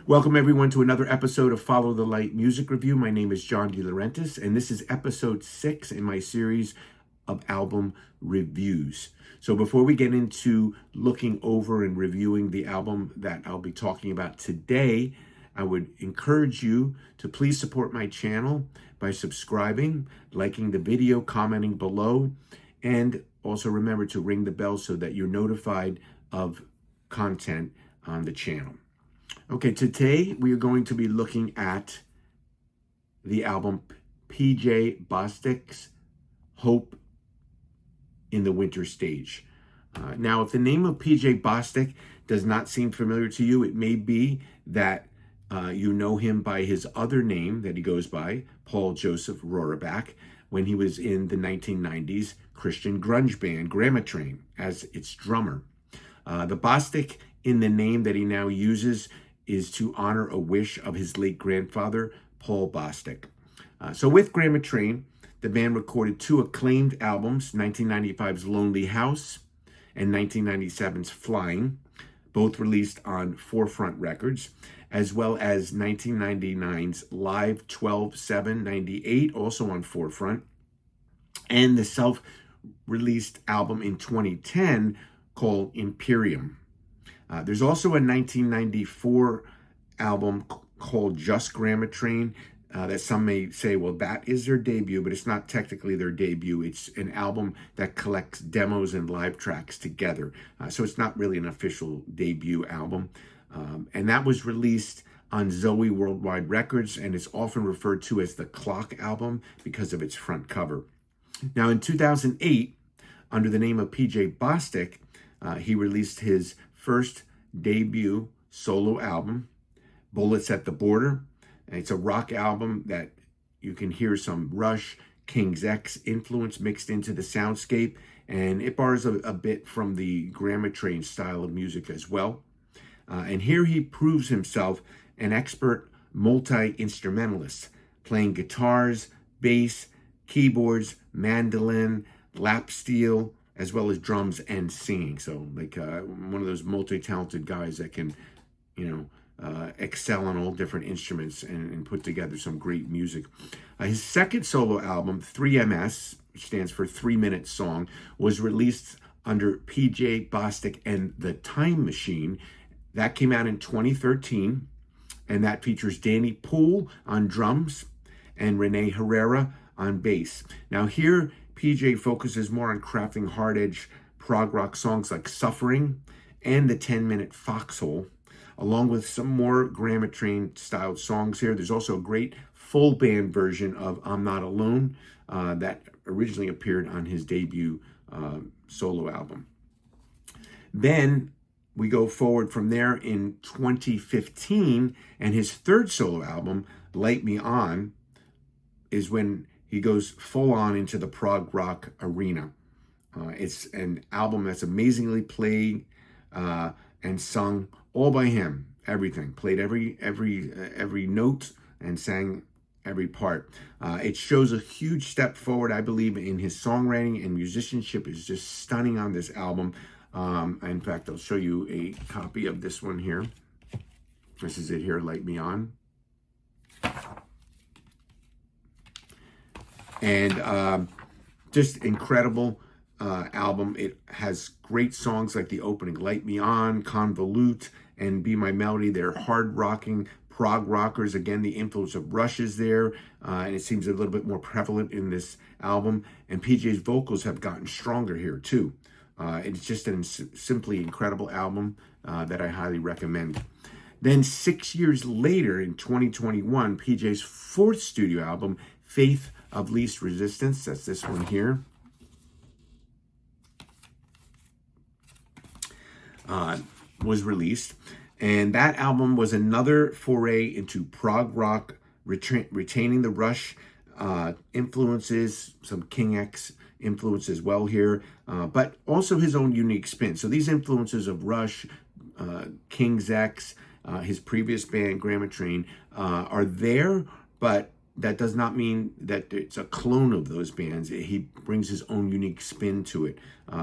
Welcome everyone to another episode of Follow the Light Music Review. My name is John DeLaurentis, and this is episode 6 in my series of album reviews. So before we get into looking over and reviewing the album that I'll be talking about today, I would encourage you to please support my channel by subscribing, liking the video, commenting below, and also remember to ring the bell so that you're notified of content on the channel. Okay, today we are going to be looking at the album PJ Bostic's Hope in the Winter Stage. Now, if the name of PJ Bostic does not seem familiar to you, it may be that you know him by his other name that he goes by, Paul Joseph Rohraback, when he was in the 1990s Christian grunge band Grammatrain as its drummer. The Bostic in the name that he now uses is to honor a wish of his late grandfather, Paul Bostic. So with Grammatrain, the band recorded 2 acclaimed albums, 1995's Lonely House and 1997's Flying, both released on Forefront Records, as well as 1999's Live 12/7/98, also on Forefront, and the self-released album in 2010 called Imperium. There's also a 1994 album called Just Grammatrain that some may say, well, that is their debut, but it's not technically their debut. It's an album that collects demos and live tracks together. So it's not really an official debut album. And that was released on Zoe Worldwide Records, and it's often referred to as the Clock album because of its front cover. Now, in 2008, under the name of PJ Bostic, he released his first debut solo album, Bullets at the Border. And it's a rock album that you can hear some Rush, King's X influence mixed into the soundscape, and it borrows a bit from the Grammatrain style of music as well. And here he proves himself an expert multi-instrumentalist, playing guitars, bass, keyboards, mandolin, lap steel, as well as drums and singing. So like one of those multi-talented guys that can, excel on all different instruments and put together some great music. His second solo album, 3MS, which stands for 3-Minute Song, was released under PJ Bostic and the Time Machine. That came out in 2013, and that features Danny Poole on drums and Renee Herrera on bass. Now here, PJ focuses more on crafting hard-edge prog rock songs like Suffering and the 10-Minute Foxhole, along with some more Grammatrain-styled songs here. There's also a great full band version of I'm Not Alone that originally appeared on his debut solo album. Then we go forward from there in 2015, and his third solo album, Light Me On, is when he goes full on into the prog rock arena. It's an album that's amazingly played and sung all by him. Everything, played every note and sang every part. It shows a huge step forward, I believe, in his songwriting, and musicianship is just stunning on this album. In fact, I'll show you a copy of this one here. This is it here, Light Me On. And just incredible album. It has great songs like the opening, Light Me On, Convolute, and Be My Melody. They're hard rocking prog rockers. Again, the influence of Rush is there, and it seems a little bit more prevalent in this album. And PJ's vocals have gotten stronger here too. It's just a simply incredible album that I highly recommend. Then 6 years later, in 2021, PJ's fourth studio album, Faith of Least Resistance, that's this one here, was released. And that album was another foray into prog rock, retaining the Rush influences, some King X influence as well here, but also his own unique spin. So these influences of Rush, King's X, his previous band, Grammatrain, are there, but that does not mean that it's a clone of those bands. He brings his own unique spin to it,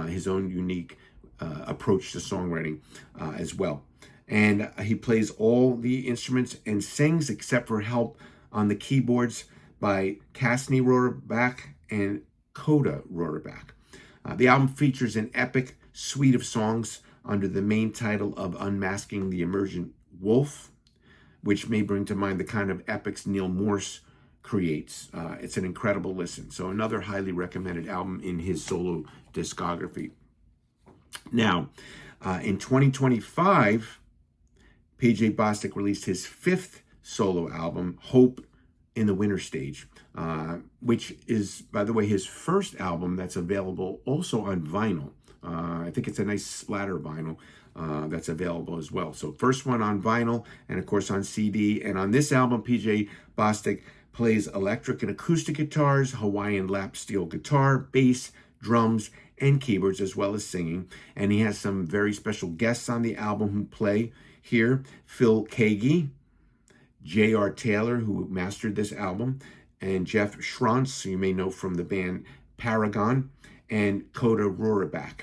his own unique approach to songwriting as well. And he plays all the instruments and sings except for help on the keyboards by Casney Rohrbach and Coda Rohrbach. The album features an epic suite of songs under the main title of Unmasking the Emergent Wolf, which may bring to mind the kind of epics Neil Morse creates. It's an incredible listen. So another highly recommended album in his solo discography. Now, in 2025, PJ Bostic released his 5th solo album, Hope in the Winter Stage, which is, by the way, his first album that's available also on vinyl. I think it's a nice splatter vinyl that's available as well. So first one on vinyl and, of course, on CD. And on this album, PJ Bostic plays electric and acoustic guitars, Hawaiian lap steel guitar, bass, drums, and keyboards, as well as singing. And he has some very special guests on the album who play here. Phil Keaggy, J.R. Taylor, who mastered this album, and Jeff Schrantz, who you may know from the band Paragon, and Coda Rohrbach.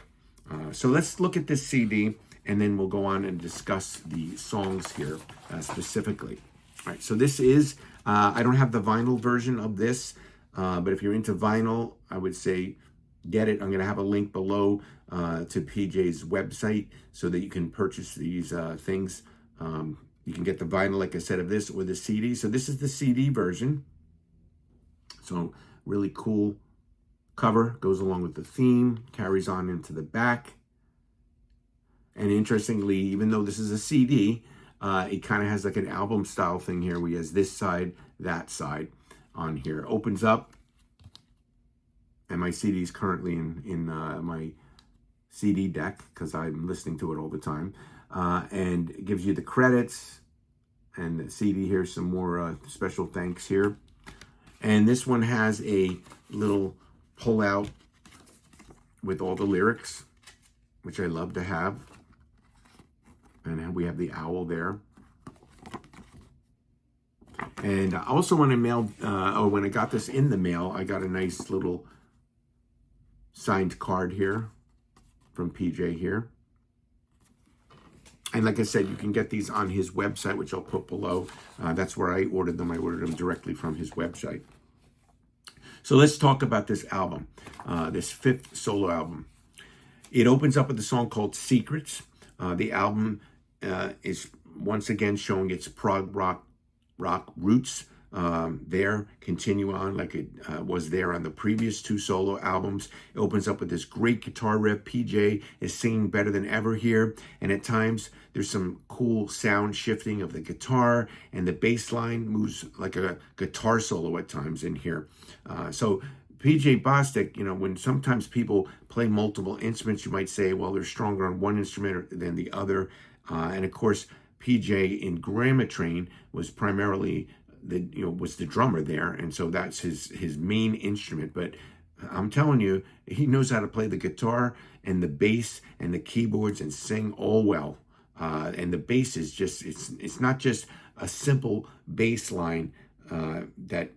So let's look at this CD, and then we'll go on and discuss the songs here specifically. All right, so this is, I don't have the vinyl version of this, but if you're into vinyl, I would say get it. I'm going to have a link below to PJ's website so that you can purchase these things. You can get the vinyl, like I said, of this or the CD. So this is the CD version. So really cool cover, goes along with the theme, carries on into the back. And interestingly, even though this is a CD, it kind of has like an album style thing here where he has this side, that side on here. Opens up, and my CD is currently in my CD deck because I'm listening to it all the time. And it gives you the credits and the CD here, some more special thanks here. And this one has a little pull out with all the lyrics, which I love to have. And we have the owl there. And also when I mailed, when I got this in the mail, I got a nice little signed card here from PJ here. And like I said, you can get these on his website, which I'll put below. That's where I ordered them. I ordered them directly from his website. So let's talk about this album, this 5th solo album. It opens up with a song called Secrets. The album is once again showing its prog rock roots. There, continue on like it was there on the previous 2 solo albums. It opens up with this great guitar riff. PJ is singing better than ever here, and at times there's some cool sound shifting of the guitar, and the bass line moves like a guitar solo at times in here. So PJ Bostic, you know, when sometimes people play multiple instruments, you might say, well, they're stronger on one instrument than the other. And of course, PJ in Grammatrain was primarily was the drummer there, and so that's his main instrument. But I'm telling you, he knows how to play the guitar and the bass and the keyboards and sing all well. And the bass is just, it's not just a simple bass line that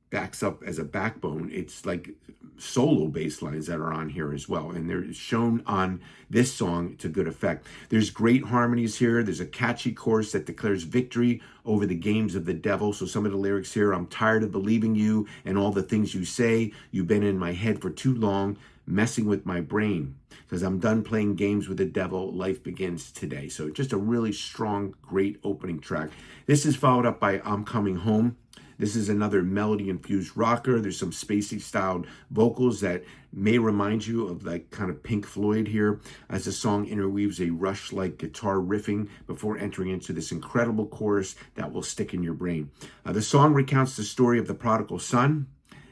backs up as a backbone. It's like solo bass lines that are on here as well, and they're shown on this song to good effect. There's great harmonies here. There's a catchy chorus that declares victory over the games of the devil. So some of the lyrics here: I'm tired of believing you and all the things you say. You've been in my head for too long, messing with my brain, because I'm done playing games with the devil. Life begins today. So just a really strong, great opening track. This is followed up by I'm Coming Home. This is another melody-infused rocker. There's some spacey-styled vocals that may remind you of like kind of Pink Floyd here, as the song interweaves a Rush-like guitar riffing before entering into this incredible chorus that will stick in your brain. The song recounts the story of the prodigal son,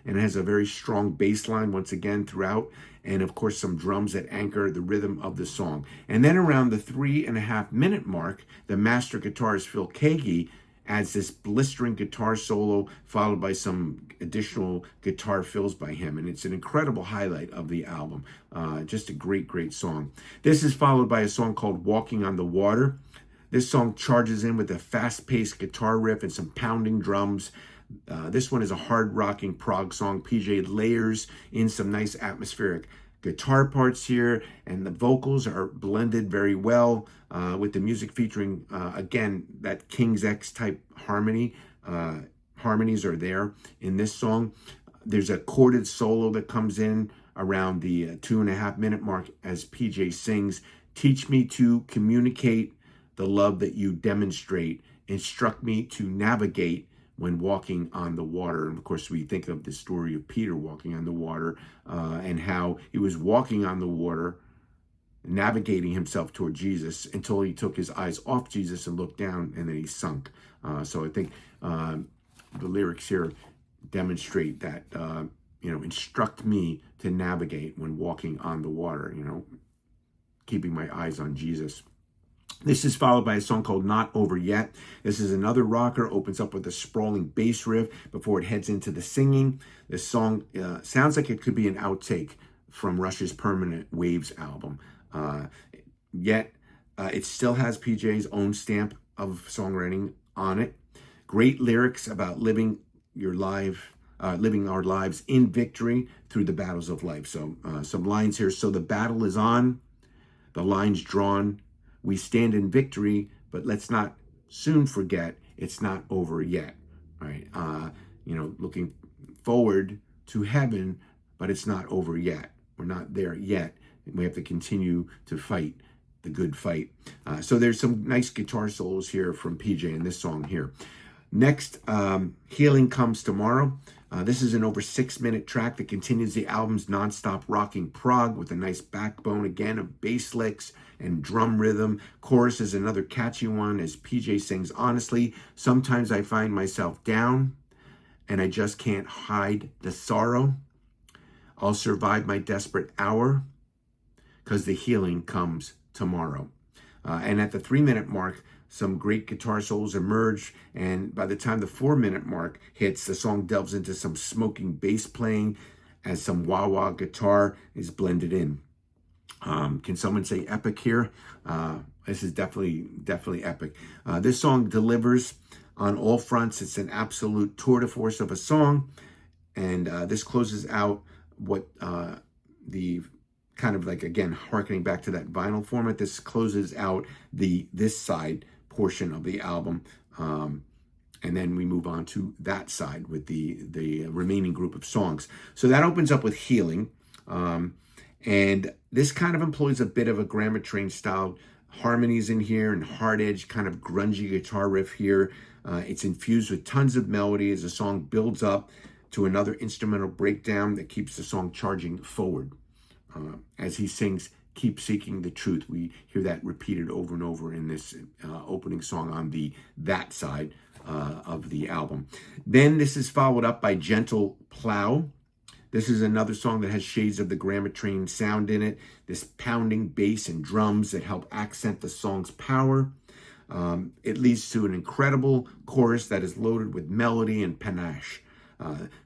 and it has a very strong bass line once again throughout, and of course some drums that anchor the rhythm of the song. And then around the 3.5-minute mark, the master guitarist Phil Keaggy adds this blistering guitar solo, followed by some additional guitar fills by him. And it's an incredible highlight of the album. Just a great, great song. This is followed by a song called Walking on the Water. This song charges in with a fast-paced guitar riff and some pounding drums. This one is a hard-rocking prog song. PJ layers in some nice atmospheric guitar parts here, and the vocals are blended very well with the music featuring, again, that King's X type harmony. Harmonies are there in this song. There's a chorded solo that comes in around the 2.5-minute mark as PJ sings, "Teach me to communicate the love that you demonstrate. Instruct me to navigate when walking on the water." And of course, we think of the story of Peter walking on the water and how he was walking on the water, navigating himself toward Jesus until he took his eyes off Jesus and looked down, and then he sunk. So I think the lyrics here demonstrate that, instruct me to navigate when walking on the water, keeping my eyes on Jesus. This is followed by a song called "Not Over Yet." This is another rocker, opens up with a sprawling bass riff before it heads into the singing. This song sounds like it could be an outtake from Rush's Permanent Waves album. Yet it still has PJ's own stamp of songwriting on it. Great lyrics about living our lives in victory through the battles of life. So some lines here. "So the battle is on, the line's drawn. We stand in victory, but let's not soon forget it's not over yet." All right. Looking forward to heaven, but it's not over yet. We're not there yet. We have to continue to fight the good fight. So there's some nice guitar solos here from PJ in this song here. Next, "Healing Comes Tomorrow." This is an over 6-minute track that continues the album's nonstop rocking prog with a nice backbone again of bass licks and drum rhythm. Chorus is another catchy one as PJ sings, "Honestly, sometimes I find myself down and I just can't hide the sorrow. I'll survive my desperate hour because the healing comes tomorrow." And at the 3-minute mark, some great guitar solos emerge, and by the time the 4-minute mark hits, the song delves into some smoking bass playing as some wah-wah guitar is blended in. Can someone say epic here? This is definitely epic. This song delivers on all fronts. It's an absolute tour de force of a song, and this closes out what the kind of like, again, harkening back to that vinyl format, this closes out this side portion of the album, and then we move on to that side with the remaining group of songs. So that opens up with "Healing," and this kind of employs a bit of a Grammatrain style harmonies in here and hard edge kind of grungy guitar riff here. It's infused with tons of melody as the song builds up to another instrumental breakdown that keeps the song charging forward. As he sings, "Keep seeking the truth." We hear that repeated over and over in this opening song on that side of the album. Then this is followed up by "Gentle Plow." This is another song that has shades of the Grammatrain sound in it. This pounding bass and drums that help accent the song's power. It leads to an incredible chorus that is loaded with melody and panache.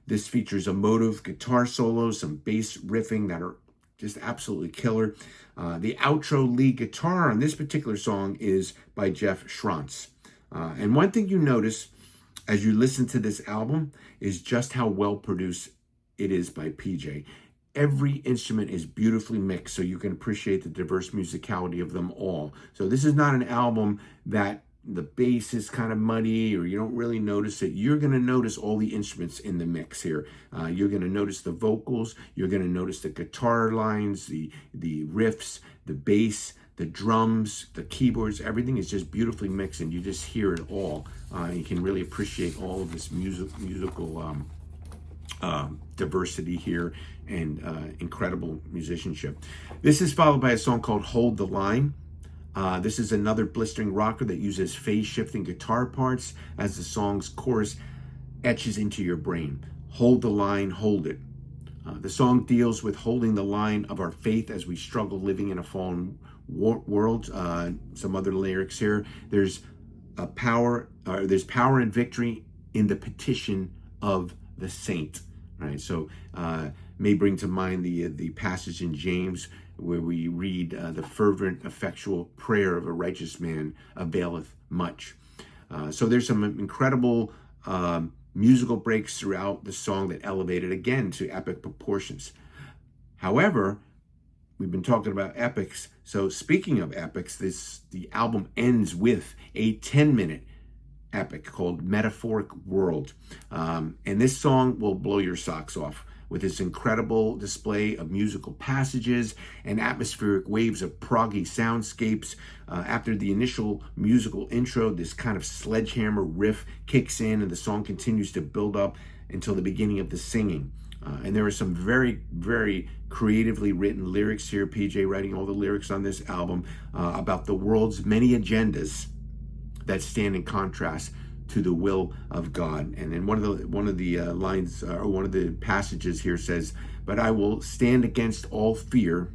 This features emotive guitar solos, some bass riffing that are just absolutely killer. The outro lead guitar on this particular song is by Jeff Schrantz. And one thing you notice as you listen to this album is just how well produced it is by PJ. Every instrument is beautifully mixed so you can appreciate the diverse musicality of them all. So this is not an album that the bass is kind of muddy or you don't really notice it. You're going to notice all the instruments in the mix here. You're going to notice the vocals. You're going to notice the guitar lines, the riffs, the bass, the drums, the keyboards. Everything is just beautifully mixed, and you just hear it all. You can really appreciate all of this musical diversity here and incredible musicianship. This is followed by a song called "Hold the Line." This is another blistering rocker that uses phase-shifting guitar parts as the song's chorus etches into your brain. Hold the line, hold it. The song deals with holding the line of our faith as we struggle living in a fallen world. Some other lyrics here. There's power and victory in the petition of the saint. Right, so may bring to mind the passage in James where we read, "The fervent, effectual prayer of a righteous man availeth much." So there's some incredible musical breaks throughout the song that elevate it again to epic proportions. However, we've been talking about epics. So speaking of epics, the album ends with a 10-minute epic called Metaphoric World. And this song will blow your socks off with its incredible display of musical passages and atmospheric waves of proggy soundscapes. After the initial musical intro, this kind of sledgehammer riff kicks in and the song continues to build up until the beginning of the singing. And there are some very, very creatively written lyrics here. PJ writing all the lyrics on this album about the world's many agendas that stand in contrast to the will of God. And then one of the lines, or one of the passages here says, "But I will stand against all fear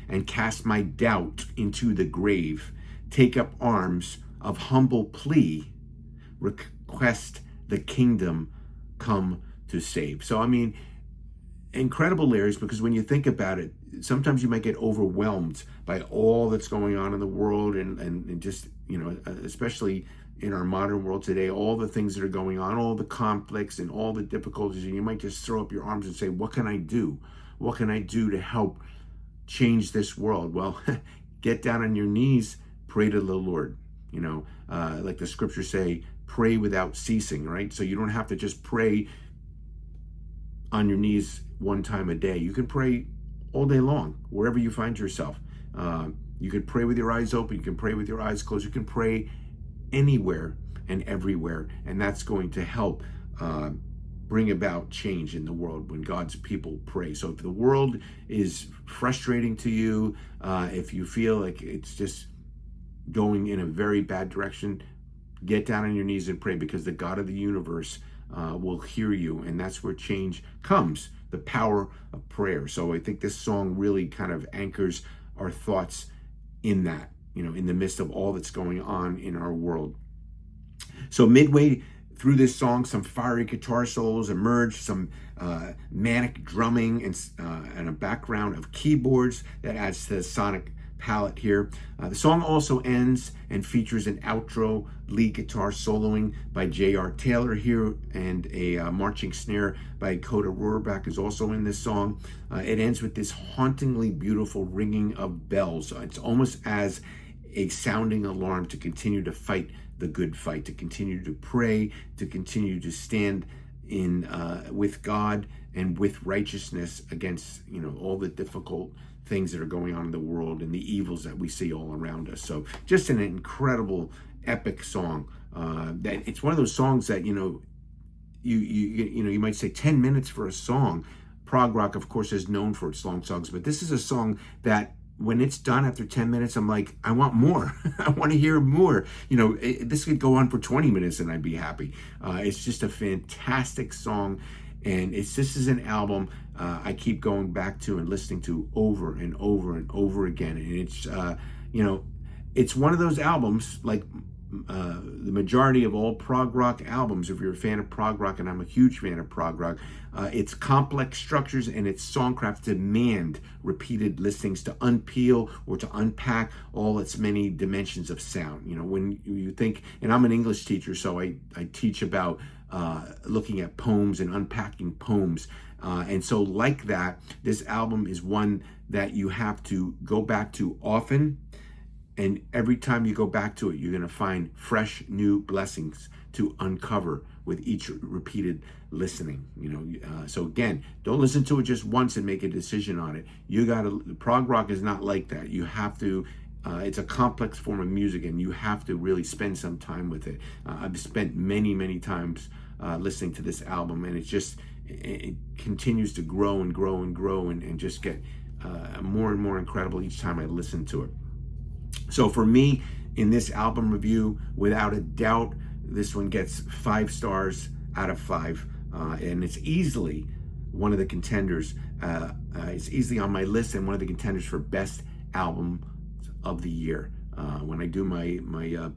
and cast my doubt into the grave, take up arms of humble plea, request the kingdom come to save." So, I mean, incredible lyrics, because when you think about it, sometimes you might get overwhelmed by all that's going on in the world and just, especially in our modern world today, all the things that are going on, all the conflicts and all the difficulties, and you might just throw up your arms and say, what can I do? What can I do to help change this world? Well, get down on your knees, pray to the Lord. Like the scriptures say, pray without ceasing, right? So you don't have to just pray on your knees one time a day. You can pray all day long, wherever you find yourself. You can pray with your eyes open. You can pray with your eyes closed. You can pray anywhere and everywhere. And that's going to help bring about change in the world when God's people pray. So if the world is frustrating to you, if you feel like it's just going in a very bad direction, get down on your knees and pray, because the God of the universe will hear you, and that's where change comes, the power of prayer. So I think this song really kind of anchors our thoughts in that, in the midst of all that's going on in our world. So midway through this song, some fiery guitar solos emerge, some manic drumming, and a background of keyboards that adds to the sonic palette here. The song also ends and features an outro lead guitar soloing by J.R. Taylor here, and a marching snare by Coda Rohrbach is also in this song. It ends with this hauntingly beautiful ringing of bells. It's almost as a sounding alarm to continue to fight the good fight, to continue to pray, to continue to stand in with God and with righteousness against all the difficult things that are going on in the world and the evils that we see all around us. So just an incredible epic song. That it's one of those songs that you might say 10 minutes for a song. Prog rock, of course, is known for its long songs, but this is a song that when it's done after 10 minutes, I'm like, I want more. I want to hear more. This could go on for 20 minutes and I'd be happy. It's just a fantastic song. And this is an album I keep going back to and listening to over and over and over again. And it's, it's one of those albums, like the majority of all prog rock albums, if you're a fan of prog rock, and I'm a huge fan of prog rock, its complex structures and its songcraft demand repeated listenings to unpeel or to unpack all its many dimensions of sound. When you think, and I'm an English teacher, so I teach about looking at poems and unpacking poems. And so like that, this album is one that you have to go back to often. And every time you go back to it, you're going to find fresh new blessings to uncover with each repeated listening. So again, don't listen to it just once and make a decision on it. Prog rock is not like that. You have to, it's a complex form of music, and you have to really spend some time with it. I've spent many, many times listening to this album, and it continues to grow and grow and grow and just get more and more incredible each time I listen to it. So for me, in this album review, without a doubt, this one gets 5 stars out of 5. And it's easily one of the contenders. It's easily on my list and one of the contenders for best album of the year. When I do my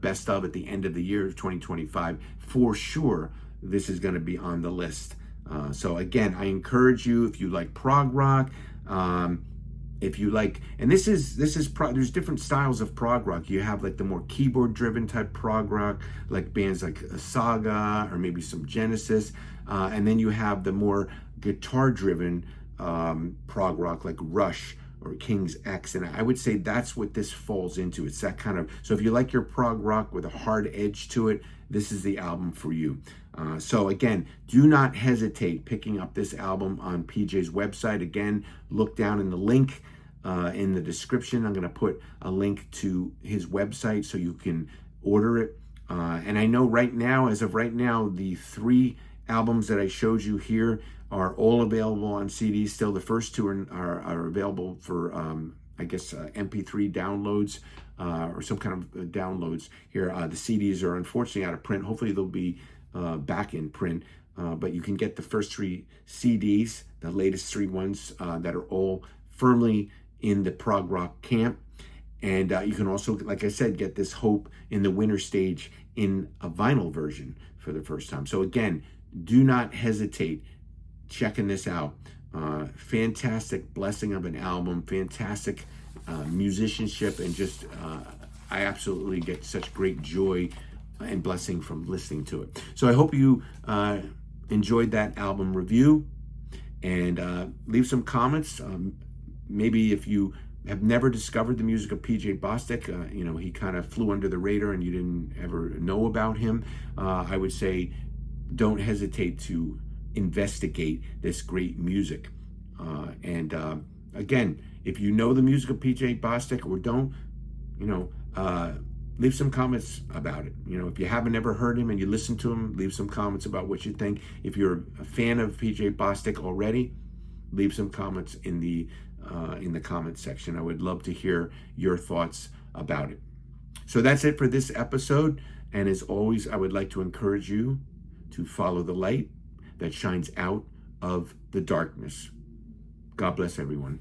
best of at the end of the year of 2025, for sure, this is going to be on the list. So again, I encourage you, if you like prog rock, if you like, and this is there's different styles of prog rock. You have like the more keyboard driven type prog rock, like bands like Saga or maybe some Genesis, and then you have the more guitar driven prog rock like Rush or King's X, and I would say that's what this falls into. It's that kind of, so if you like your prog rock with a hard edge to it, this is the album for you. So again, do not hesitate picking up this album on PJ's website. Again, look down in the link in the description. I'm going to put a link to his website so you can order it. And I know right now, as of right now, the 3 albums that I showed you here are all available on CDs. Still, the first 2 are available for, I guess, MP3 downloads or some kind of downloads here. The CDs are unfortunately out of print. Hopefully, they'll be back in print. But you can get the first 3 CDs, the latest 3 ones that are all firmly in the prog rock camp. And you can also, like I said, get this Hope in the Winter Stage in a vinyl version for the first time. So again, do not hesitate checking this out. Fantastic blessing of an album, fantastic musicianship, and just I absolutely get such great joy and blessing from listening to it. So I hope you enjoyed that album review, and leave some comments. Maybe if you have never discovered the music of PJ Bostic, he kind of flew under the radar and you didn't ever know about him, I would say don't hesitate to investigate this great music. Again, if you know the music of PJ Bostic or don't, leave some comments about it. If you haven't ever heard him and you listen to him, leave some comments about what you think. If you're a fan of PJ Bostic already, leave some comments in the comment section. I would love to hear your thoughts about it. So that's it for this episode. And as always, I would like to encourage you to follow the light that shines out of the darkness. God bless everyone.